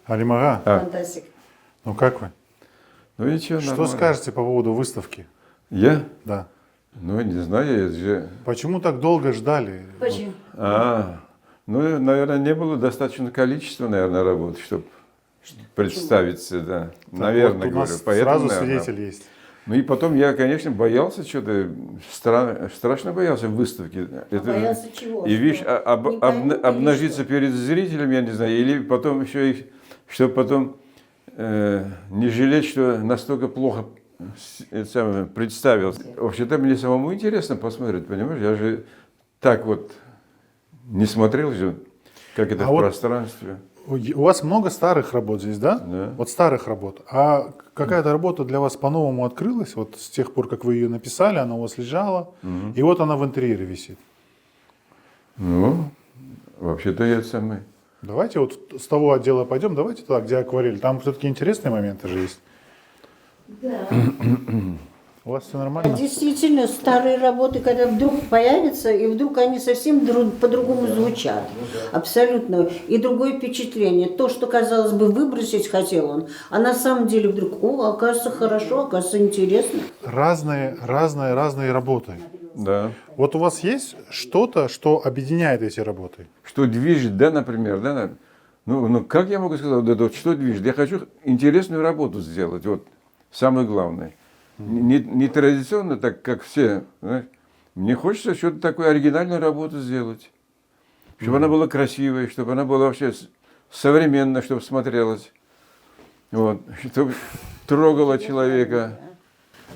Алимага, Фантастик. ну как вы? Ну ничего, Что нормально. скажете по поводу выставки? Я? Да. Ну, не знаю, я же... Почему так долго ждали? Почему? Ну, наверное, не было достаточно количества, наверное, работ, чтобы представиться, да. Так, Наверное, вот у говорю. нас Поэтому, сразу наверное. свидетель есть. Ну и потом я, конечно, боялся что-то, страшно боялся выставки. Боялся чего? И видишь, Что? Не поймут или обнажиться что? перед зрителем, я не знаю, или потом еще и, чтобы потом не жалеть, что настолько плохо это самое, представился. Вообще-то мне самому интересно посмотреть, понимаешь? Я же так вот не смотрел же, как это А в вот пространстве. У вас много старых работ здесь, да? Да. Вот старых работ. А какая-то работа для вас по-новому открылась? Вот с тех пор, как вы ее написали, она у вас лежала, и вот она в интерьере висит. Ну, вообще-то я самый. Давайте вот с того отдела пойдем, давайте туда, где акварель. Там все-таки интересные моменты же есть. Да. У вас все нормально? Действительно, старые работы, когда вдруг появятся, и вдруг они совсем по-другому звучат. Абсолютно. И другое впечатление. То, что, казалось бы, выбросить хотел он, а на самом деле вдруг, оказывается, хорошо, оказывается, интересно. Разные работы. Да. Вот у вас есть что-то, что объединяет эти работы? Что движет, да, например, да? Ну, как я могу сказать, вот что движет? Я хочу интересную работу сделать, вот, самое главное. Не традиционно, так как все, знаешь. Мне хочется что-то такое, оригинальную работу сделать. Чтобы она была красивой, чтобы она была вообще современная, чтобы смотрелась. Вот, чтобы трогала человека.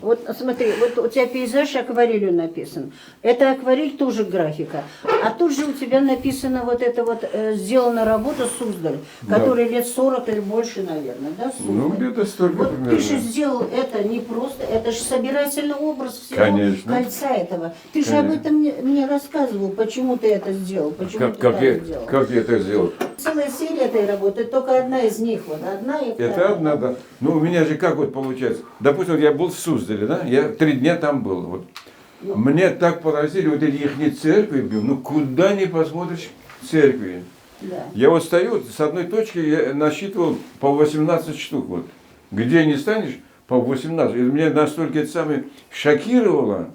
Вот смотри, вот у тебя пейзаж акварелью написан. Это акварель тоже графика. А тут же у тебя написано вот это вот, сделана работа Суздаль, которая лет 40 или больше, наверное, да, Суздаль? Ну, где-то столько Вот примерно. ты же сделал это не просто, это же собирательный образ всего Конечно. кольца этого. Ты же об этом мне рассказывал, почему ты это сделал, почему ты так сделал. Как я это сделал? Целая серия этой работы, только одна из них, вот одна и вторая. Это одна, да. Ну, у меня же как вот получается. Допустим, вот я был в Суздале, да, я 3 дня там был. Вот. Мне так поразили вот эти их церкви, ну куда ни посмотришь церкви. Да. Я вот стою, вот, с одной точки я насчитывал по 18 штук. Вот. Где не станешь, по 18. И меня настолько это самое шокировало,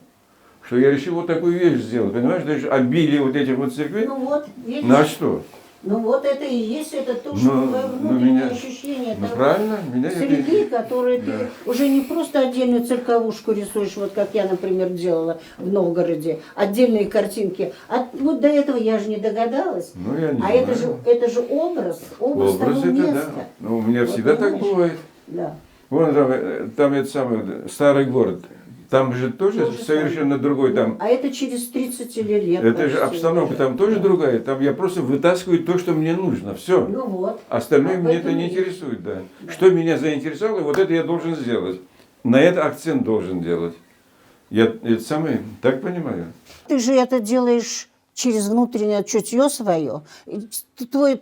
что я решил вот такую вещь сделать. Понимаешь, даже обилие вот этих вот церквей. Ну вот, видишь? На что? Ну вот это и есть, это то, Ну, что твое ну, внутреннее меня- ощущение Ну того правильно, меня среды, это... которые Да. ты уже не просто отдельную цирковушку рисуешь, вот как я, например, делала в Новгороде, отдельные картинки. А вот до этого я же не догадалась. Ну, я не А знаю. это же образ Образ того это, места. да. Ну, у меня Вот всегда так понимаешь? бывает. Да. Вон там это самый старый город. Там же тоже То же совершенно другой. Там, А это через 30 лет. это же почти. обстановка там тоже другая. Там я просто вытаскиваю то, что мне нужно. Все. Ну вот. Остальное Об меня это этом не и- интересует. Да. Что меня заинтересовало, вот это я должен сделать. На это акцент должен делать. Я это самое, так понимаю. Ты же это делаешь через внутреннее чутье свое,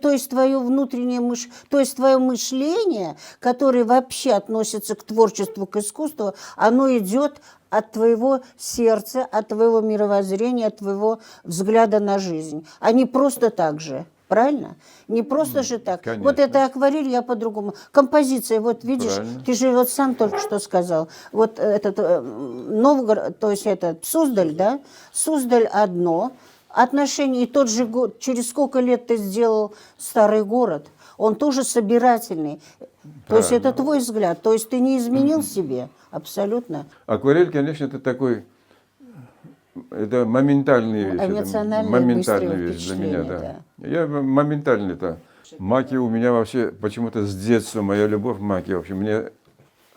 то есть твое внутреннее то есть твое мышление, которое вообще относится к творчеству, к искусству, оно идет от твоего сердца, от твоего мировоззрения, от твоего взгляда на жизнь, а не просто так же. Правильно? Не просто же так. Конечно. Вот это акварель, я по-другому. Композиция, вот видишь, Правильно. ты же вот сам только что сказал. Вот этот Новгород, то есть этот Суздаль, да? Суздаль одно. Отношения, и тот же год, через сколько лет ты сделал старый город, он тоже собирательный. То есть это твой взгляд, то есть ты не изменил себе абсолютно. Акварель, конечно, это такой, это моментальная вещь. Эмоциональное, моментальная быстрое вещь для меня, впечатление, да. Я моментально это. Маки у меня вообще почему-то с детства, моя любовь к маки. Вообще, мне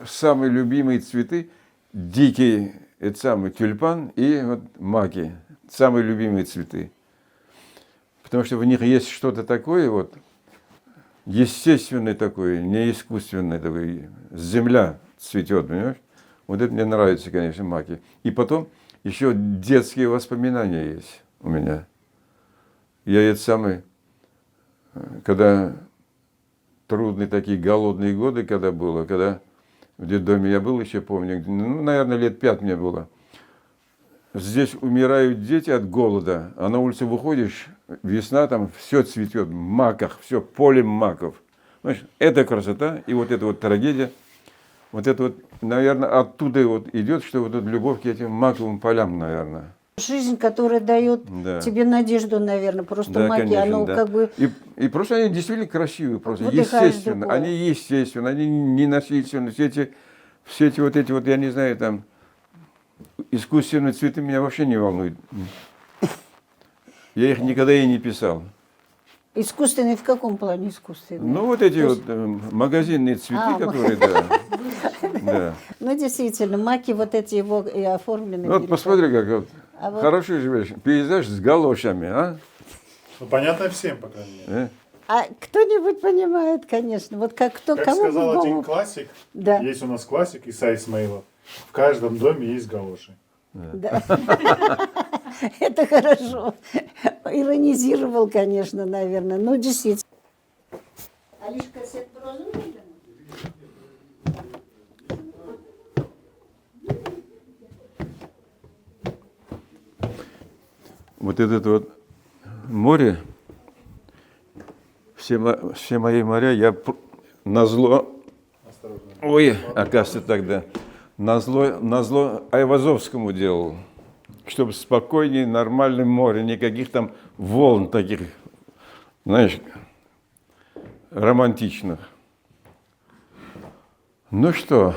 самые любимые цветы, дикий, это самый тюльпан и вот маки. Самые любимые цветы. Потому что в них есть что-то такое, вот, естественное такое, не искусственное такое. Земля цветет, понимаешь? Вот это мне нравится, конечно, маки. И потом еще детские воспоминания есть у меня. Я это самый, когда трудные такие голодные годы, когда было, когда в детдоме я был, еще помню, ну, наверное, лет 5 мне было. Здесь умирают дети от голода, а на улицу выходишь, весна, там все цветет, в маках, все поле маков. Понимаешь, это красота, и вот эта вот трагедия, вот это вот, наверное, оттуда вот идет, что вот эта любовь к этим маковым полям, наверное. Жизнь, которая дает Да. тебе надежду, наверное, просто Да, маки, конечно, оно да. как бы... И просто они действительно красивые, просто Выдыхаешь естественно. другое. Они естественно, они не насильственны. Все эти вот эти вот, я не знаю, там, искусственные цветы меня вообще не волнуют. Я их никогда и не писал. Искусственный в каком плане искусственный? Ну, вот эти вот магазинные цветы, А, которые, да. Да. Ну, действительно, маки вот эти его и оформлены. Вот посмотри, как вот, А вот- хороший же пейзаж с галошами, а? Ну, понятно всем, по крайней мере. А кто-нибудь понимает, конечно. Вот как кто, Как кому в сказал один голову... классик, Да. есть у нас классик Иса Исмаилов, в каждом доме есть галоши. Да. Это хорошо. Иронизировал, конечно, наверное. Но действительно. Вот это вот море, все мои моря, я назло, ой, оказывается тогда, назло Айвазовскому делал, чтобы спокойнее, нормальное море, никаких там волн таких, знаешь, романтичных. Ну что,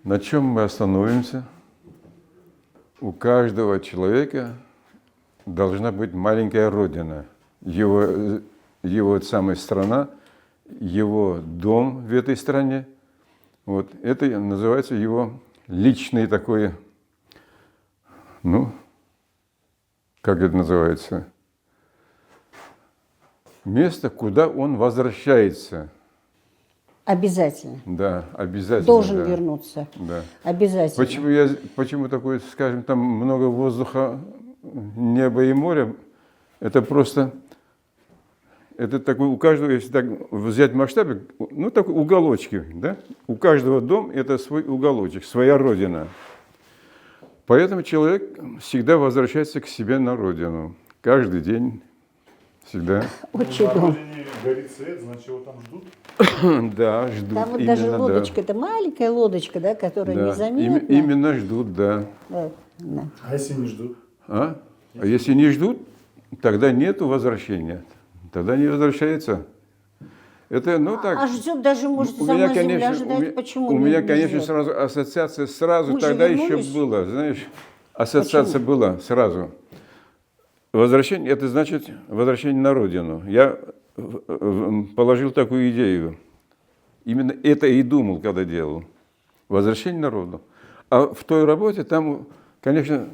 на чем мы остановимся? У каждого человека должна быть маленькая родина, его самая страна, его дом в этой стране. Вот это называется его личный такой, ну, как это называется, место, куда он возвращается. Обязательно. Да, обязательно. Должен да. вернуться. Да. Обязательно. Почему такое, скажем, там много воздуха, неба и моря? Это просто, это такой, у каждого, если так взять масштабы, ну, такой уголочки, да? У каждого дом это свой уголочек, своя родина. Поэтому человек всегда возвращается к себе на родину. Каждый день, всегда. Очень На долго. родине горит свет, значит, его там ждут. Да, ждут. Там вот именно, даже да. лодочка, это маленькая лодочка, да, которая Да. незаметна. Именно ждут, да. Да, да. А если не ждут? А если не ждут, тогда нету возвращения. Тогда не возвращается. Это, ну так. А ждет даже, может, у сама меня, земля конечно, ждать, почему у не- меня, не конечно, ждет? сразу ассоциация сразу Мы же тогда еще вернулись. было, знаешь, ассоциация была сразу. Возвращение, это значит возвращение на родину. Я положил такую идею. Именно это и думал, когда делал. Возвращение на родину. А в той работе там, конечно,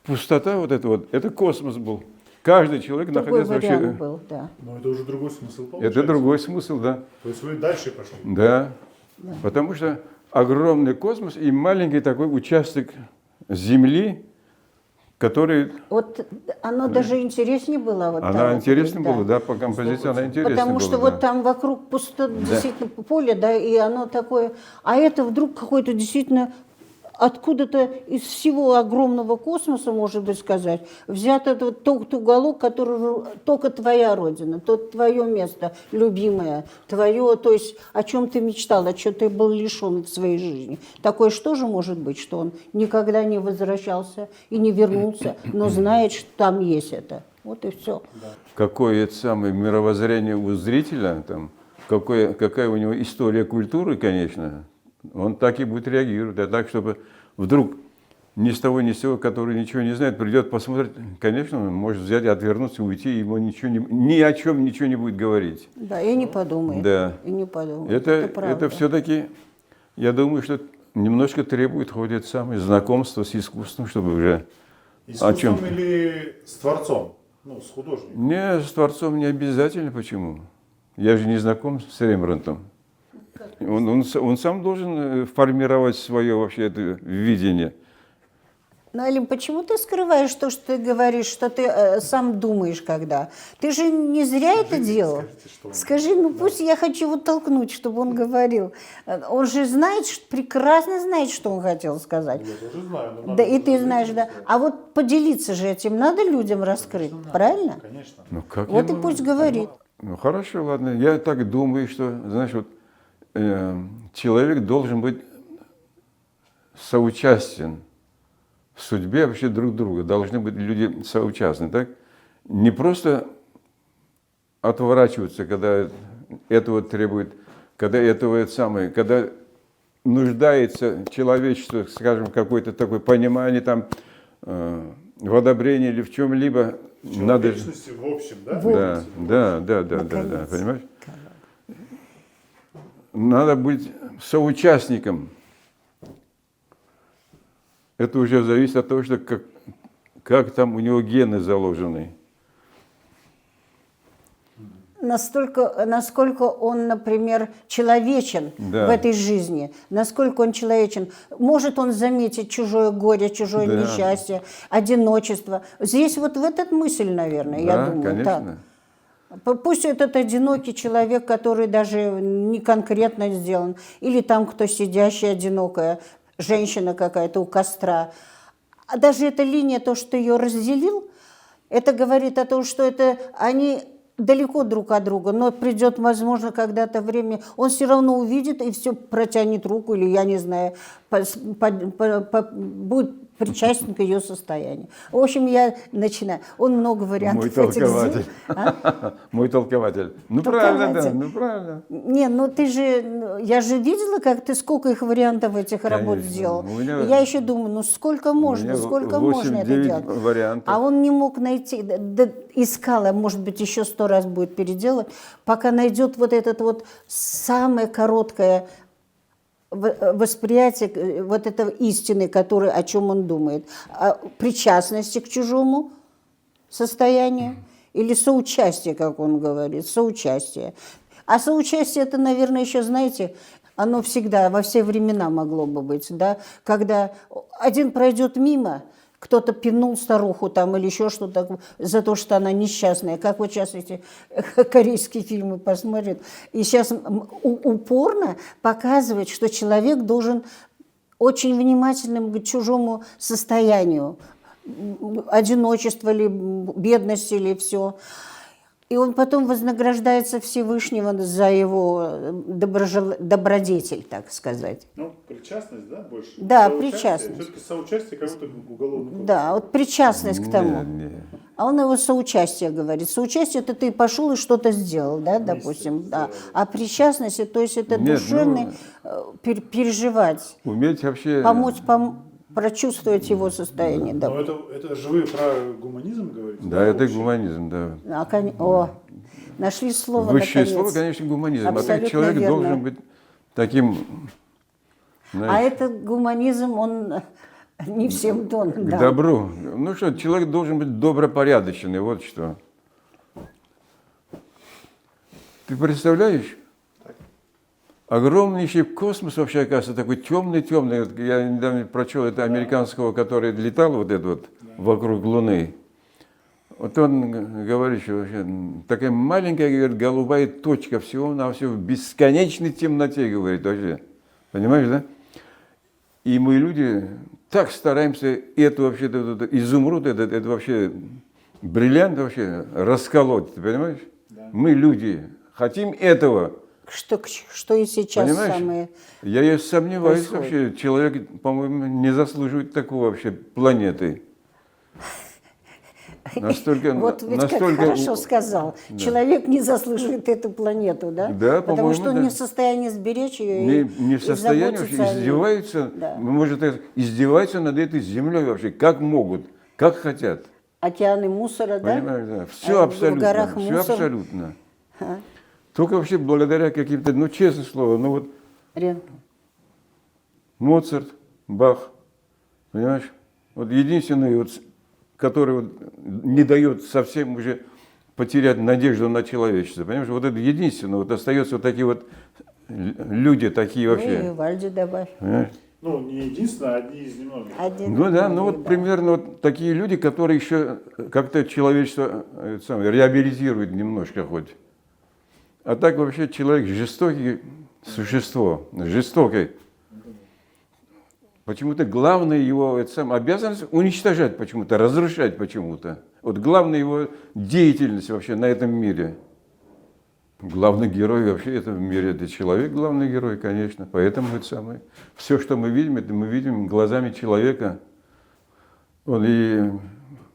пустота вот эта вот, это космос был. Каждый человек Другой находился вариант вообще... был, да. Но это уже другой смысл получается. Это другой смысл, да. То есть вы дальше пошли. Да. Потому что огромный космос и маленький такой участок Земли, который... Вот оно даже интереснее было. Вот Она там, интересна да. была, да, по композиции она интересна Потому была. что да. вот там вокруг пусто, действительно поле, да, и оно такое, а это вдруг какой-то действительно откуда-то из всего огромного космоса, может быть, сказать, взят этот тот уголок, который только твоя родина, то твое место любимое, твое, то есть о чем ты мечтал, о чем ты был лишен в своей жизни. Такое что же может быть, что он никогда не возвращался и не вернулся, но знает, что там есть это. Вот и все. Какое это самое мировоззрение у зрителя, там, какая у него история культуры, конечно, он так и будет реагировать. А так, чтобы вдруг ни с того ни с сего, который ничего не знает, придет, посмотрит, конечно, он может взять, отвернуться, уйти, ему ни о чем ничего не будет говорить. Да, и не подумает. Да. И не подумает. Это правда. все-таки, я думаю, что немножко требует хоть это самое знакомство с искусством, чтобы уже... Искусством чем? или с творцом? Ну, с художником. Не, с творцом не обязательно. Почему? Я же не знаком с Рембрандтом. Он сам должен формировать свое вообще это видение. Ну, Алим, почему ты скрываешь то, что ты говоришь, что ты сам думаешь, когда? Ты же не зря это делал. скажите, что он- Скажи, ну пусть я хочу его толкнуть, чтобы он говорил. Он же знает, прекрасно знает, что он хотел сказать. Я тоже знаю. но Да, надо и ты знаешь, да. сказать. А вот поделиться же этим надо людям раскрыть, правильно? Конечно. Ну как Вот я и могу? пусть говорит. Ну хорошо, ладно. Я так думаю, что, знаешь, вот человек должен быть соучастен в судьбе вообще друг друга. Должны быть люди соучастны, так? Не просто отворачиваться, когда этого требует, когда этого это самое, когда нуждается человечество, скажем, в какое-то такое понимание там в одобрении или в чем-либо. Надо же. В общем, да? Да, понимаешь? Надо быть соучастником. Это уже зависит от того, что как там у него гены заложены. Насколько он, например, человечен Да. в этой жизни, насколько он человечен. Может он заметить чужое горе, чужое Да. несчастье, одиночество. Здесь вот в этот мысль, наверное, я Да, думаю. конечно. Так. Пусть этот одинокий человек, который даже не конкретно сделан, или там кто сидящая одинокая, женщина какая-то у костра. А даже эта линия, то, что ее разделил, это говорит о том, что это они далеко друг от друга, но придет, возможно, когда-то время, он все равно увидит и все протянет руку, или, я не знаю, будет причастен к ее состоянию. В общем, я начинаю. Он много вариантов Мой этих толкователь. А? Мой толкователь. Ну правильно, да, ну правильно. Не, ну ты же, я же видела, как ты сколько их вариантов этих работ Конечно. сделал. У меня- И я еще думаю, ну сколько можно, сколько можно это 8-9 делать. вариантов. А он не мог найти, да, искал, а может быть еще 100 раз будет переделать, пока найдет вот этот вот самое короткое восприятие вот этого истины, который, о чем он думает, о причастности к чужому состоянию или соучастие, как он говорит, соучастие. А соучастие это, наверное, еще, знаете, оно всегда, во все времена могло бы быть, да, когда один пройдет мимо, кто-то пинул старуху там или еще что-то за то, что она несчастная. Как вот сейчас эти корейские фильмы посмотрят. И сейчас упорно показывает, что человек должен очень внимательным к чужому состоянию. Одиночество или бедность или все. И он потом вознаграждается Всевышнего за его добродетель, так сказать. Ну, причастность, да, больше? Да, Соучастие. причастность. Все-таки соучастие как будто уголовный. Да, вот причастность к тому. Не. А он его соучастие говорит. Соучастие это ты пошел и что-то сделал, да, допустим. Да. А причастность, то есть это Нет, душевный переживать, Уметь вообще... помочь прочувствовать его состояние. Да. Но это же вы про гуманизм говорите? Да, это гуманизм, да. О, нашли слово Высшее наконец. слово, конечно, гуманизм. Абсолютно а так человек верно. должен быть таким, А знаешь, этот гуманизм, он не всем дан. к Да. добру. Ну что, человек должен быть добропорядочный, вот что. Ты представляешь? Огромнейший космос вообще, оказывается, такой темный-темный. Вот я недавно прочел это американского, который летал вот этот вот вокруг Луны. Вот он говорит, что вообще такая маленькая, говорит, голубая точка всего-навсего в бесконечной темноте, говорит, вообще. Понимаешь, да? И мы, люди, так стараемся эту вообще, этот изумруд, это вообще бриллиант вообще расколоть, ты понимаешь? Да. Мы, люди, хотим этого. Что и сейчас Понимаешь? самое... Я сомневаюсь происходит. вообще, человек, по-моему, не заслуживает такого вообще планеты. Настолько, Вот ведь настолько... как хорошо сказал. Человек не заслуживает эту планету, да? Да, Потому по-моему, что он да. не в состоянии сберечь ее Не в состоянии заботиться вообще, о ней. издеваются, Да. может, издеваются над этой землей вообще, как могут, как хотят. Океаны мусора, да? Понимаешь, да? Все А абсолютно, в горах все мусор. абсолютно. А? Только вообще благодаря каким-то, ну, честное слово, ну вот Рен. Моцарт, Бах, понимаешь, вот единственный, вот, который вот не дает совсем уже потерять надежду на человечество, понимаешь, вот это единственное, вот остаются вот такие вот люди такие Ну и вообще, Вальди добавь. понимаешь? Ну, не единственное, а одни из немногих. Один. Ну да, ну вот примерно вот такие люди, которые еще как-то человечество реабилитируют немножко хоть. А так вообще человек жестокий существо, жестокое. Почему-то главная его обязанность уничтожать почему-то, разрушать почему-то. Вот главная его деятельность вообще на этом мире. Главный герой вообще это в мире, это человек главный герой, конечно. Поэтому это самое. Все, что мы видим, это мы видим глазами человека. Он и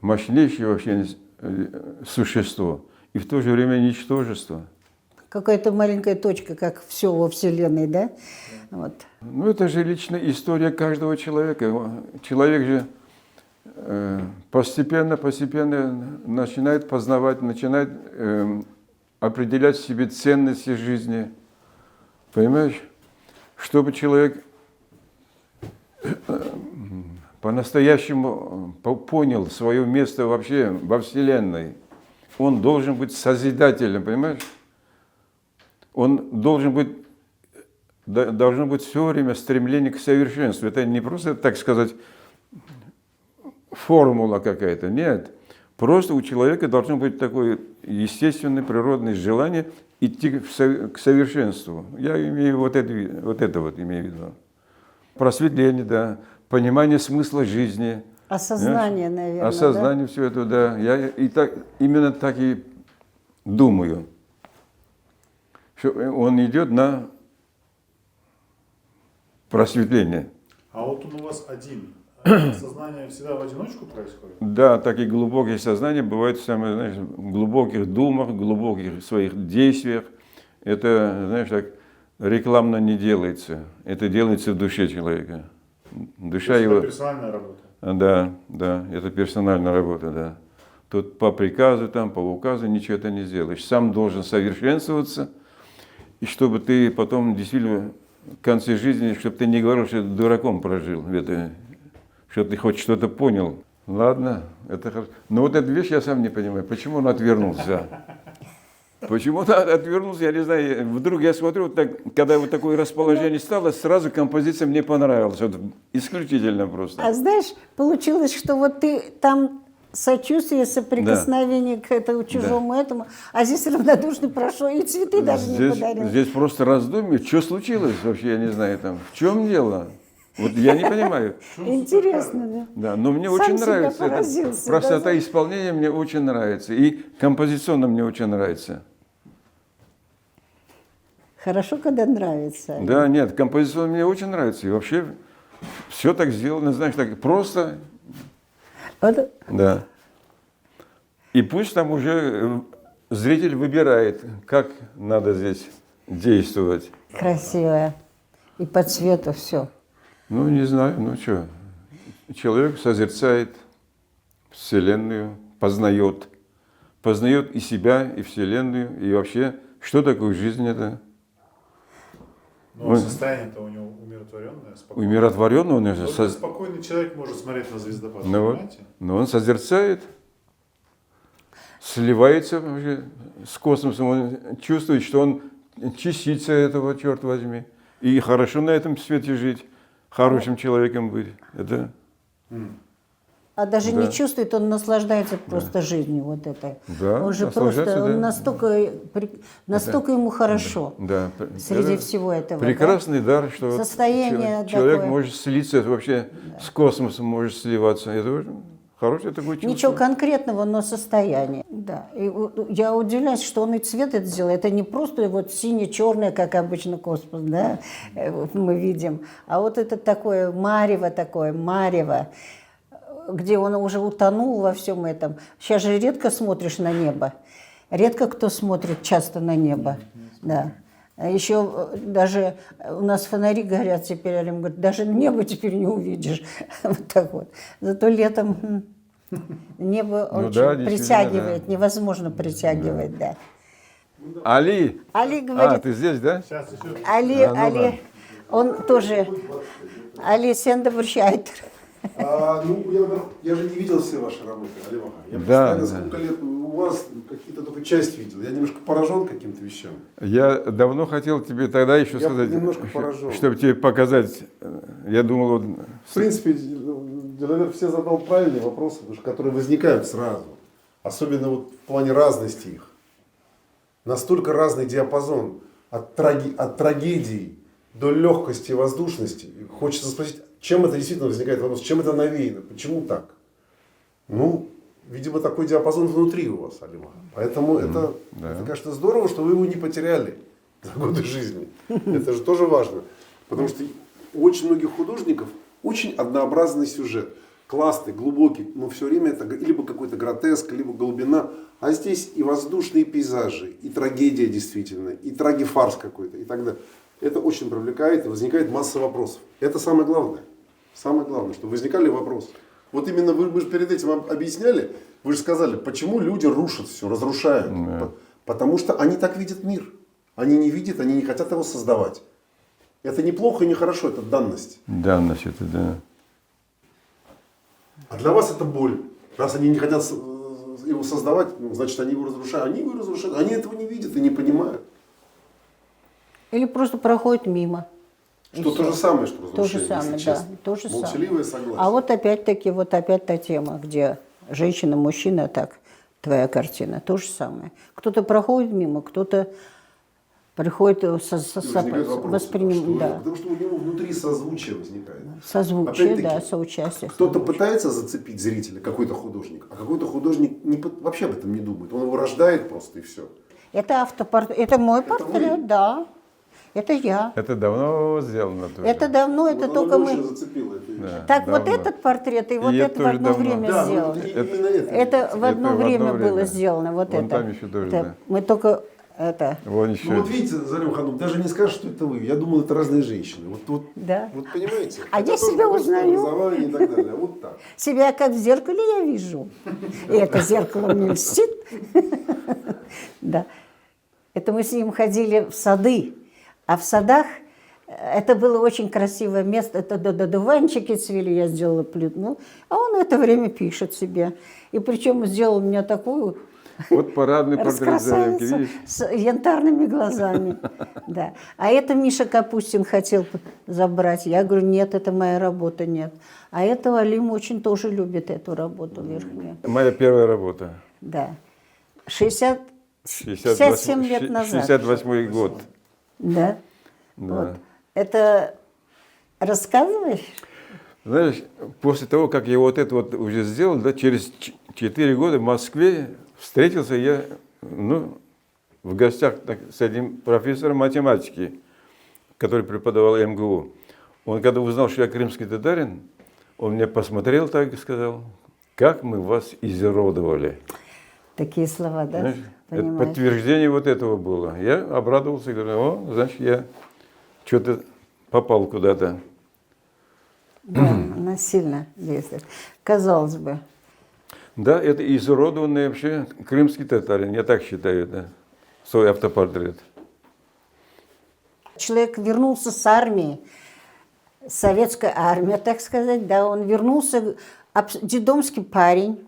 мощнейшее вообще существо, и в то же время ничтожество. Какая-то маленькая точка, как все во Вселенной, да? Вот. Ну, это же личная история каждого человека. Человек же постепенно начинает познавать, начинает определять себе ценности жизни. Понимаешь? Чтобы человек по-настоящему понял свое место вообще во Вселенной, он должен быть созидателем, понимаешь? Он должно быть все время стремление к совершенству. Это не просто, так сказать, формула какая-то, нет. Просто у человека должно быть такое естественное, природное желание идти к совершенству. Я имею вот это имею в виду. Просветление, да, понимание смысла жизни. Осознание, понимаешь? наверное, Осознание, да? Все это, да. Я именно так и думаю. Что он идет на просветление. А вот он у вас один. Сознание всегда в одиночку происходит? Да, так и глубокие сознания бывают самые, знаешь, в глубоких думах, глубоких своих действиях. Это, знаешь, так рекламно не делается. Это делается в душе человека. Душа это его. персональная работа. Да, это персональная работа, да. Тут по приказу, там, по указу ничего это не сделаешь. Сам должен совершенствоваться, и чтобы ты потом действительно в конце жизни, чтобы ты не говорил, что ты дураком прожил, чтобы ты хоть что-то понял. Ладно, это хорошо. Но вот эту вещь я сам не понимаю, почему он отвернулся. Почему он отвернулся, я не знаю. Вдруг я смотрю, вот так, когда вот такое расположение стало, сразу композиция мне понравилась. Вот, исключительно просто. А знаешь, получилось, что вот ты там сочувствие, соприкосновение к этому чужому этому, а здесь равнодушно прошел, и цветы даже не подарил. Здесь просто раздумье, что случилось вообще, я не знаю, там, в чем дело. Вот я не понимаю. Интересно, да? Да, но мне Сам очень себя нравится. поразился, Простота да? исполнения мне очень нравится. И композиционно мне очень нравится. Хорошо, когда нравится. Да, нет, композиционно мне очень нравится. И вообще все так сделано, знаешь, так просто. Вот. Да. И пусть там уже зритель выбирает, как надо здесь действовать. Красиво. И по цвету все. Ну, не знаю, ну что. Человек созерцает Вселенную, познает и себя, и Вселенную, и вообще, что такое жизнь это. Но состояние-то у него умиротворенное, спокойное. Умиротворенный он уже. Только спокойный человек может смотреть на звездопад, понимаете? Но он созерцает, сливается вообще с космосом, он чувствует, что он частица этого, черт возьми. И хорошо на этом свете жить, хорошим человеком быть. Это... А даже Да. не чувствует, он наслаждается просто жизнью вот этой. Да, Он же наслаждается, просто, он да. настолько ему хорошо Да, среди это всего этого. прекрасный дар, что вот Состояние человек такое. может слиться вообще с космосом, может сливаться. Это очень хорошее такое чувство. Ничего конкретного, но состояние. Да. И я удивляюсь, что он и цвет это сделал. Это не просто вот сине-черное, как обычно космос, да, мы видим. А вот это такое марево, где он уже утонул во всем этом. Сейчас же редко смотришь на небо. Редко кто смотрит часто на небо. Да. А еще даже у нас фонари горят теперь, Алим говорит, даже небо теперь не увидишь. Вот так вот. Зато летом небо очень да, действительно, притягивает, да. невозможно притягивать, да. Али! Али говорит, ты здесь, да? Сейчас еще. Али, он тоже, Али Сендовурщайтер. Я же не видел все ваши работы, Алимаха. Я Да, постоянно сколько лет у вас какие-то только часть видел. Я немножко поражен каким-то вещам. Я давно хотел тебе тогда еще Я сказать, немножко поражен. чтобы тебе показать. Я думал, вот, В принципе, наверное, все задал правильные вопросы, которые возникают сразу. Особенно вот в плане разности их. Настолько разный диапазон от трагедии до легкости и воздушности. Хочется спросить, чем это действительно возникает вопрос, чем это навеяно, почему так? Ну, видимо, такой диапазон внутри у вас, Алима. Поэтому это, конечно, здорово, что вы его не потеряли за годы жизни. Это же тоже важно. Потому что у очень многих художников очень однообразный сюжет. Классный, глубокий, но все время это либо какой-то гротеск, либо глубина. А здесь и воздушные пейзажи, и трагедия действительно, и трагифарс какой-то, и так далее. Это очень привлекает, и возникает масса вопросов. Это самое главное. Самое главное, что возникали вопросы. Вот именно вы же перед этим объясняли, вы же сказали, почему люди рушат все, разрушают. Потому что они так видят мир. Они не видят, они не хотят его создавать. Это не плохо и не хорошо, это данность. Данность это, да. А для вас это боль. Раз они не хотят его создавать, ну, значит они его разрушают. Они его разрушают. Они этого не видят и не понимают. Или просто проходит мимо. Что то же самое, что То разрушение. же самое, если да. честно. То же Молчаливое самое. согласие. А вот опять-таки, вот опять та тема, где женщина, мужчина, так, твоя картина, то же самое. Кто-то проходит мимо, кто-то приходит Возникает вопрос, что да. потому что у него внутри созвучие возникает. Созвучие, Опять-таки, да, соучастие. Кто-то созвучие. пытается зацепить зрителя, какой-то художник, а какой-то художник вообще об этом не думает. Он его рождает просто и все. Это автопортрет, это мой портрет, вы? да. Это я. Это давно сделано тоже. Это давно, это только мы... зацепило. Это... Так, вот давно. этот портрет и вот И это это в одно тоже давно. время Да, сделано. вот именно это. Это в одно в время одно было время. сделано, вот Вон это. там еще тоже, Это да. Мы только это... Вон еще. Ну вот видите, Зарем Ханум, даже не скажешь, что это вы. Я думал, это разные женщины. Вот Да. понимаете? А Хотя я тоже себя художественное узнаю. образование и так далее. А вот так. Себя как в зеркале я вижу. И это зеркало мне льстит. Да. Это мы с ним ходили в сады. А в садах это было очень красивое место. Это дуванчики цвели, я сделала плитну. А он в это время пишет себе. И причем сделал мне такую Вот парадный портрет Заремки, раскрасавицу видишь? с янтарными глазами. Да. А это Миша Капустин хотел забрать. Я говорю, нет, это моя работа, нет. А это Алим очень тоже любит эту работу верхнюю. Моя первая работа. Да. 67 лет назад. 68-й год. Да. Да. Вот. Это рассказываешь? Знаешь, после того, как я вот это вот уже сделал, да, через 4 года в Москве встретился я, ну, в гостях с одним профессором математики, который преподавал МГУ. Он когда узнал, что я крымский татарин, он мне посмотрел так и сказал, как мы вас изуродовали. Такие слова, да? Знаешь, это Понимаешь? подтверждение вот этого было. Я обрадовался и говорю, о, значит, я что-то попал куда-то. Да, она сильно действует. Казалось бы. Да, это изуродованный вообще крымский татарин, я так считаю, да, свой автопортрет. Человек вернулся с армии, советская армия, так сказать, да, он вернулся, детдомский парень,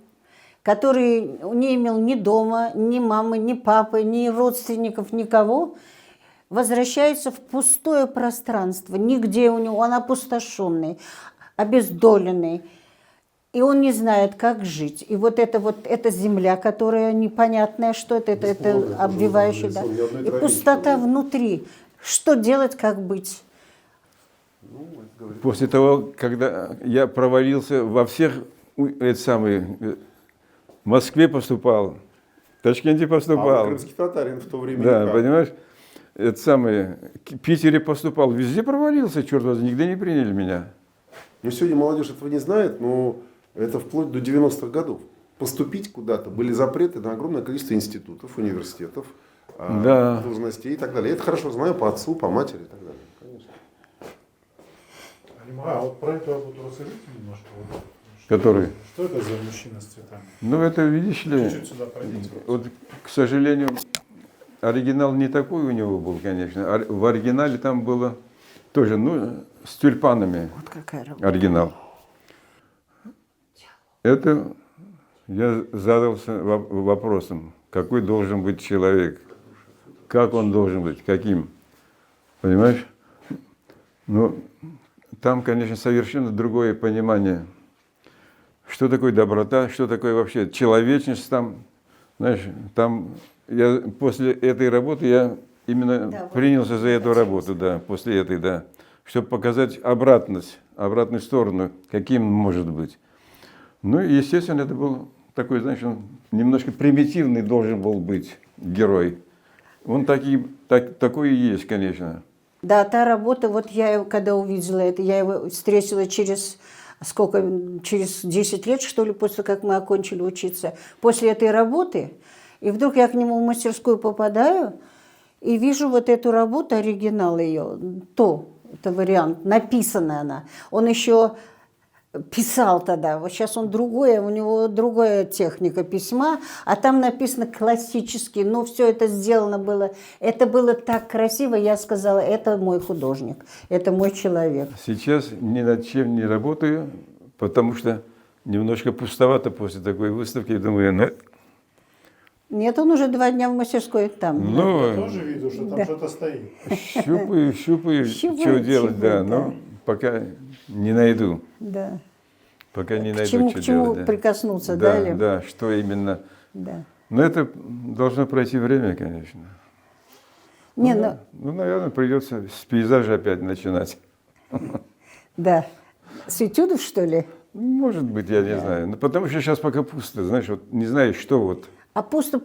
который не имел ни дома, ни мамы, ни папы, ни родственников, никого, возвращается в пустое пространство, нигде у него, он опустошенный, обездоленный, и он не знает, как жить. И вот эта земля, которая непонятная, что это обвивающая, да, и пустота внутри. Что делать, как быть? После того, когда я провалился во всех, в Москве поступал, в Ташкенте А вы поступал, крымский татарин в то время. да, никак. понимаешь, в Питере поступал, везде провалился, черт возьми, нигде не приняли меня. Но сегодня молодежь этого не знает, но это вплоть до 90-х годов. Поступить куда-то были запреты на огромное количество институтов, университетов, Да. должностей и так далее. Я это хорошо знаю по отцу, по матери и так далее. Конечно. Алима, а вот про эту работу расскажите немножко. Вот, Который? Что это за мужчина с цветами? Ну, это, видишь ли, Чуть-чуть сюда пройдите. вот, к сожалению, оригинал не такой у него был, конечно. В оригинале там было тоже, ну, с тюльпанами Вот какая работа. оригинал. Это я задался вопросом, какой должен быть человек, как он должен быть, каким, понимаешь? Ну, там, конечно, совершенно другое понимание, что такое доброта, что такое вообще человечность там, знаешь, там я после этой работы я именно Да, вот принялся за эту хотелось. работу, да, после этой, да, чтобы показать обратную сторону, каким может быть. Ну, и, естественно, это был такой, знаешь, он немножко примитивный должен был быть герой. Он такой и есть, конечно. Да, та работа, вот я его, когда увидела это, я его встретила через 10 лет, что ли, после как мы окончили учиться. После этой работы, и вдруг я к нему в мастерскую попадаю, и вижу вот эту работу, оригинал ее, это вариант, написанная она. Он еще писал тогда, вот сейчас он другой, у него другая техника письма, а там написано классический, но все это сделано было, это было так красиво, я сказала, это мой художник, это мой человек. Сейчас ни над чем не работаю, потому что немножко пустовато после такой выставки. Думаю, ну, Нет, он уже 2 дня в мастерской там. Я ну тоже видел, что там что-то стоит. щупаю, что Щупаю, делать, да, да. но пока не найду. Да. Пока не К найду, чему, что к чему делать. Да. прикоснуться, Да, да, Лев? да, что именно. Да. Но это должно пройти время, конечно. Не, ну, Ну, наверное, придется с пейзажа опять начинать. да. С этюдов, что ли? Может быть, я не знаю. Но потому что сейчас пока пусто, знаешь, вот не знаешь, что вот. А пусто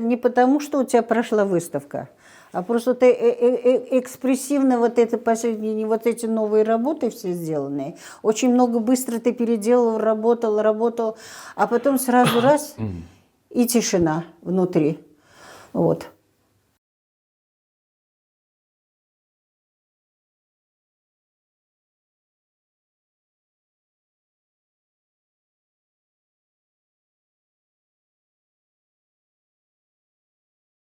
не потому, что у тебя прошла выставка, а просто ты экспрессивно вот это последние, вот эти новые работы все сделанные. Очень много быстро ты переделал, работал, а потом сразу раз и тишина внутри. Вот.